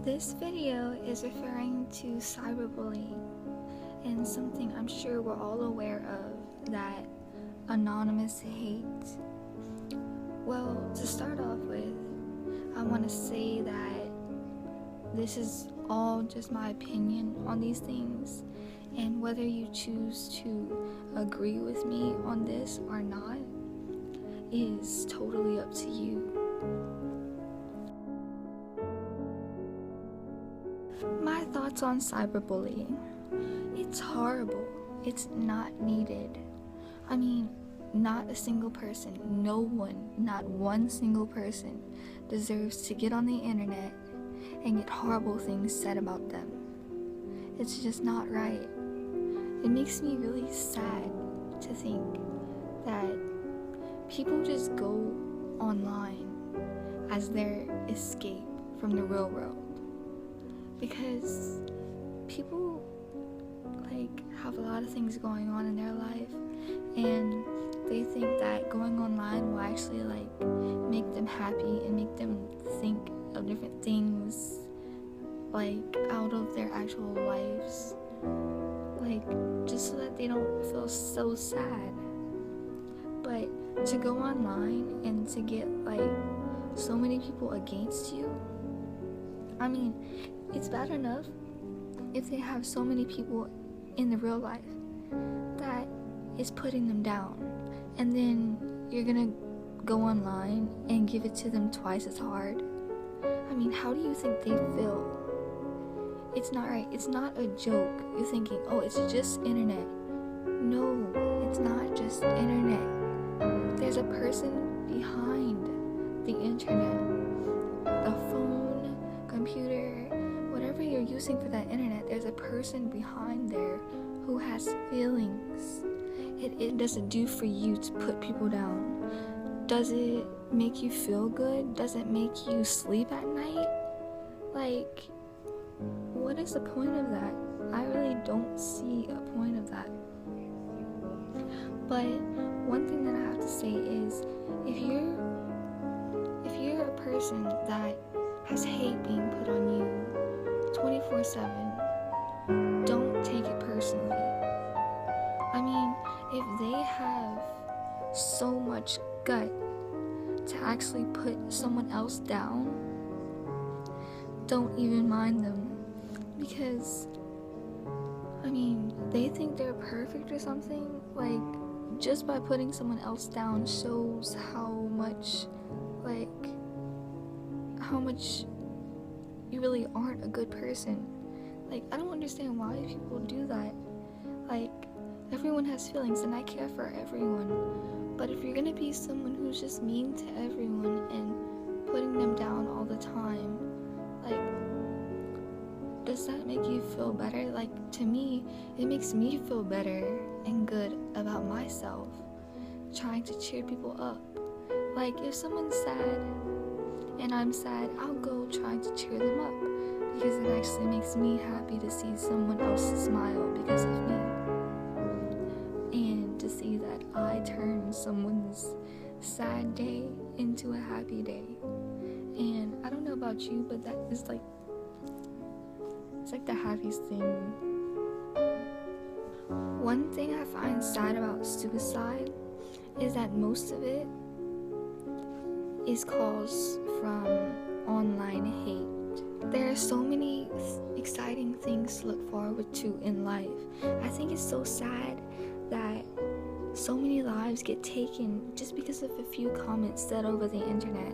This video is referring to cyberbullying and something I'm sure we're all aware of, that anonymous hate. Well, to start off with, I want to say that this is all just my opinion on these things, and whether you choose to agree with me on this or not is totally up to you. My thoughts on cyberbullying. It's horrible. It's not needed. I mean, not a single person, no one, not one single person deserves to get on the internet and get horrible things said about them. It's just not right. It makes me really sad to think that people just go online as their escape from the real world. Because people have a lot of things going on in their life, and they think that going online will actually make them happy and make them think of different things out of their actual lives, just so that they don't feel so sad. But to go online and to get so many people against you, I mean, it's bad enough if they have so many people in the real life that is putting them down, and then you're gonna go online and give it to them twice as hard. I mean, how do you think they feel? It's not right. It's not a joke. You're thinking, oh, it's just internet. No, it's not just internet. There's a person behind the internet. The phone, computer, whatever you're using for that internet, there's a person behind there who has feelings. It doesn't do for you to put people down. Does it make you feel good? Does it make you sleep at night? What is the point of that? I really don't see a point of that. But one thing that I have to say is, if you're a person that has hate being put on you 24/7, don't take it personally. I mean, if they have so much gut to actually put someone else down, don't even mind them. Because, I mean, they think they're perfect or something. Just by putting someone else down shows how much you really aren't a good person. I don't understand why people do that. Everyone has feelings, and I care for everyone. But if you're gonna be someone who's just mean to everyone and putting them down all the time, does that make you feel better? To me, it makes me feel better and good about myself, trying to cheer people up. If someone's sad and I'm sad, I'll go try to cheer them up, because it actually makes me happy to see someone else smile because of me, and to see that I turn someone's sad day into a happy day. And I don't know about you, but that is it's the happiest thing. One thing I find sad about suicide is that most of it is caused from online hate. There are so many exciting things to look forward to in life. I think it's so sad that so many lives get taken just because of a few comments said over the internet.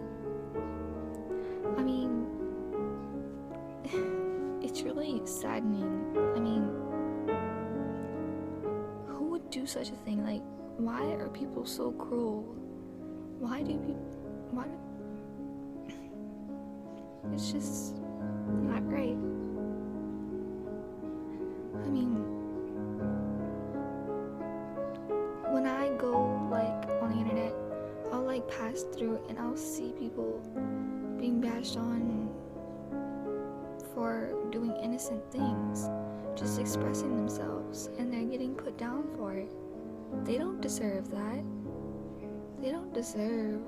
I mean, it's really saddening. I mean, who would do such a thing? Why are people so cruel? Why? It's just not right. I mean, when I go on the internet, I'll pass through and I'll see people being bashed on for doing innocent things, just expressing themselves, and they're getting put down for it. They don't deserve that. They don't deserve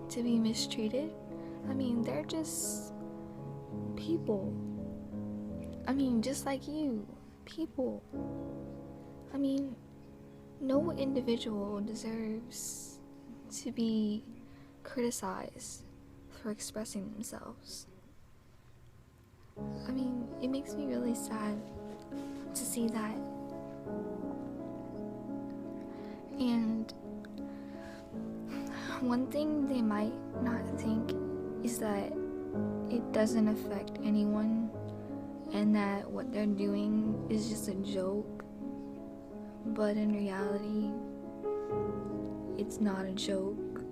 to be mistreated. I mean, they're just people. I mean, just like you, people. I mean, no individual deserves to be criticized for expressing themselves. I mean, it makes me really sad to see that. And one thing they might not think is that it doesn't affect anyone and that what they're doing is just a joke. But in reality, it's not a joke.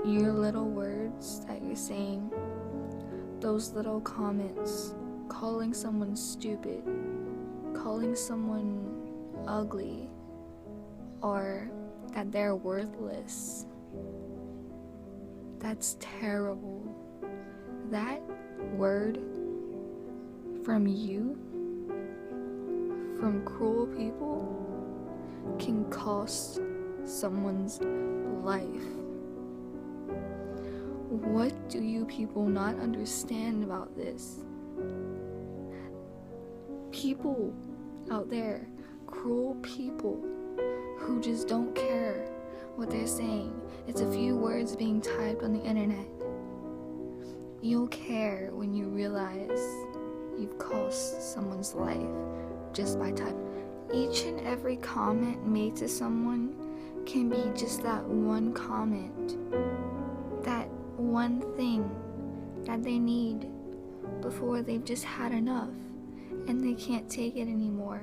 Your little words that you're saying, those little comments, calling someone stupid, calling someone ugly, or that they're worthless, that's terrible. That word from you, from cruel people, can cost someone's life. What do you people not understand about this? People out there, cruel people who just don't care what they're saying. It's a few words being typed on the internet. You'll care when you realize you've cost someone's life just by typing. Each and every comment made to someone can be just that one comment, that one thing that they need before they've just had enough and they can't take it anymore.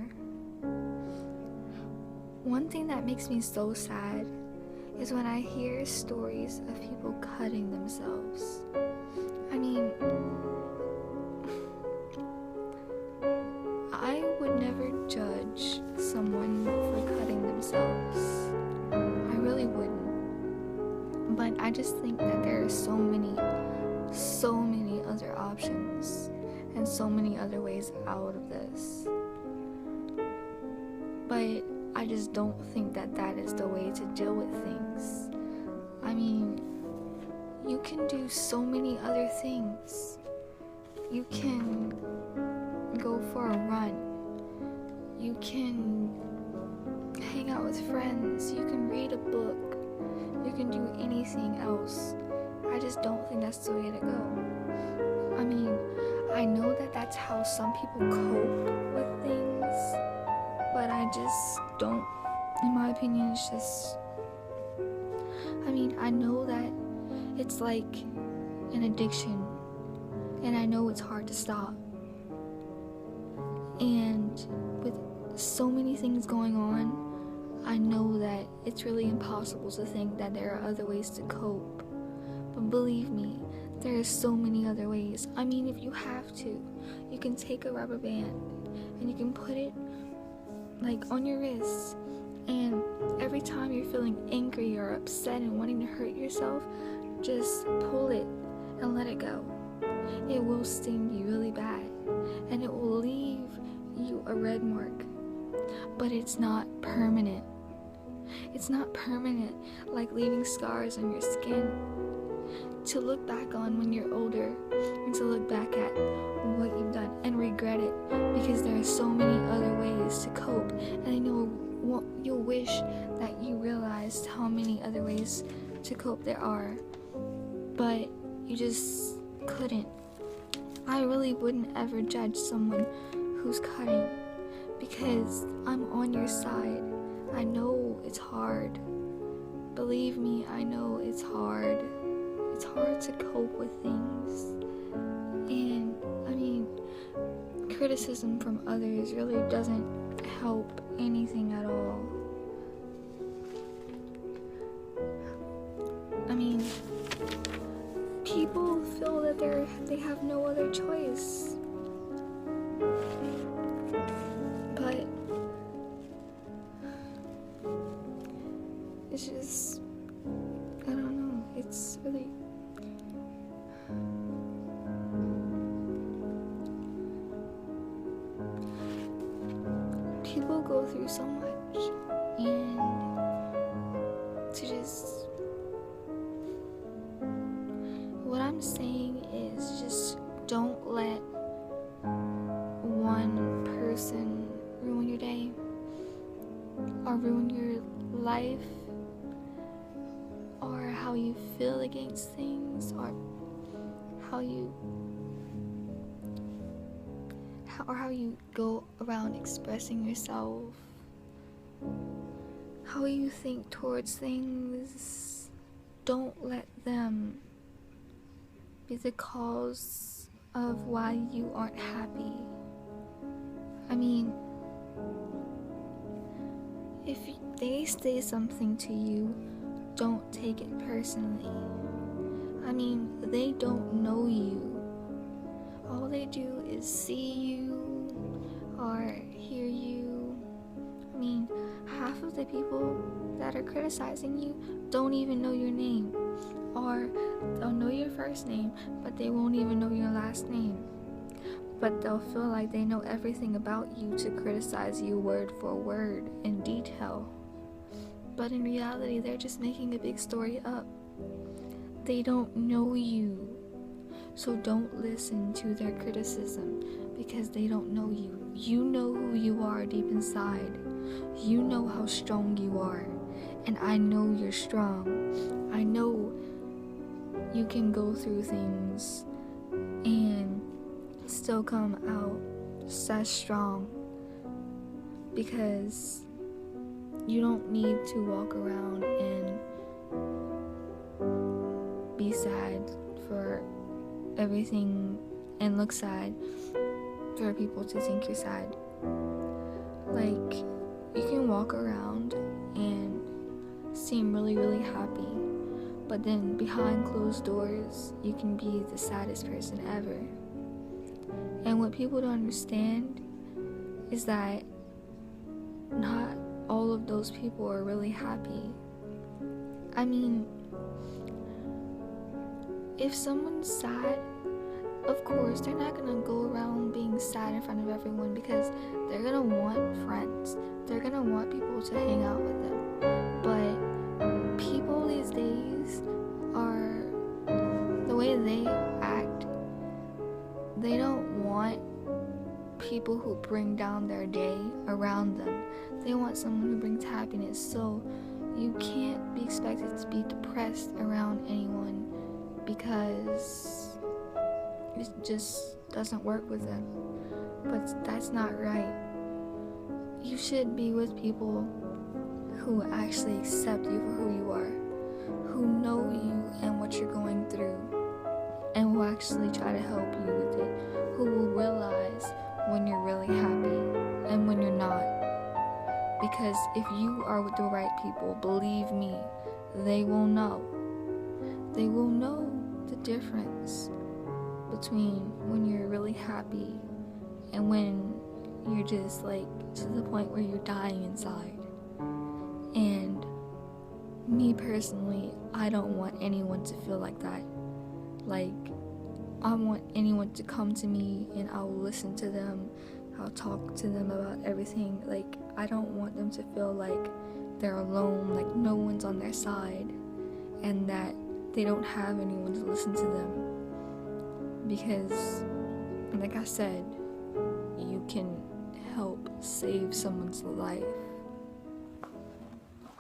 One thing that makes me so sad is when I hear stories of people cutting themselves. I mean, I would never judge someone for cutting themselves. I really wouldn't. But I just think that there are so many other options and so many other ways out of this. But I just don't think that that is the way to deal with things. I mean, you can do so many other things. You can go for a run. You can hang out with friends. You can read a book. You can do anything else. I just don't think that's the way to go. I mean, I know that that's how some people cope with things, but I just don't. In my opinion, it's just, I mean, I know that it's like an addiction, and I know it's hard to stop. And with so many things going on, I know that it's really impossible to think that there are other ways to cope. But believe me, there are so many other ways. I mean, if you have to, you can take a rubber band and you can put it like on your wrist, and every time you're feeling angry or upset and wanting to hurt yourself, just pull it and let it go. It will sting you really bad and it will leave you a red mark, but it's not permanent. It's not permanent like leaving scars on your skin to look back on when you're older, and to look back at what you've done and regret it, because there are so many other ways to cope, and I know you'll wish that you realized how many other ways to cope there are, but you just couldn't. I really wouldn't ever judge someone who's cutting, because I'm on your side. I know it's hard. Believe me, I know it's hard. It's hard to cope with things. And, I mean, criticism from others really doesn't help anything at all. I mean, people feel that they have no other choice. But it's just, I don't know, it's really, people go through so much, and to just, what I'm saying is don't let one person ruin your day or ruin your life or how you feel against things or how you go around expressing yourself, how you think towards things. Don't let them be the cause of why you aren't happy. I mean, if they say something to you, don't take it personally. I mean, they don't know you. All they do is see you or hear you. I mean, half of the people that are criticizing you don't even know your name. Or they'll know your first name, but they won't even know your last name. But they'll feel like they know everything about you to criticize you word for word in detail. But in reality, they're just making a big story up. They don't know you. So don't listen to their criticism because they don't know you. You know who you are deep inside. You know how strong you are. And I know you're strong. I know you can go through things and still come out just as strong, because you don't need to walk around and be sad for everything and look sad for people to think you're sad. Like, you can walk around and seem really, really happy, but then behind closed doors, you can be the saddest person ever. And what people don't understand is that not all of those people are really happy. I mean, if someone's sad, of course, they're not gonna go around being sad in front of everyone because they're gonna want friends. They're gonna want people to hang out with them. But people these days are, the way they act, they don't want people who bring down their day around them. They want someone who brings happiness. So you can't be expected to be depressed around anyone because it just doesn't work with them. But that's not right. You should be with people who actually accept you for who you are, who know you and what you're going through, and will actually try to help you with it, who will realize when you're really happy and when you're not. Because if you are with the right people, believe me, they will know. They will know the difference between when you're really happy and when you're just like to the point where you're dying inside. And me personally, I don't want anyone to feel like that. Like, I want anyone to come to me and I'll listen to them, I'll talk to them about everything. Like, I don't want them to feel like they're alone, like no one's on their side, and that they don't have anyone to listen to them. Because, like I said, you can help save someone's life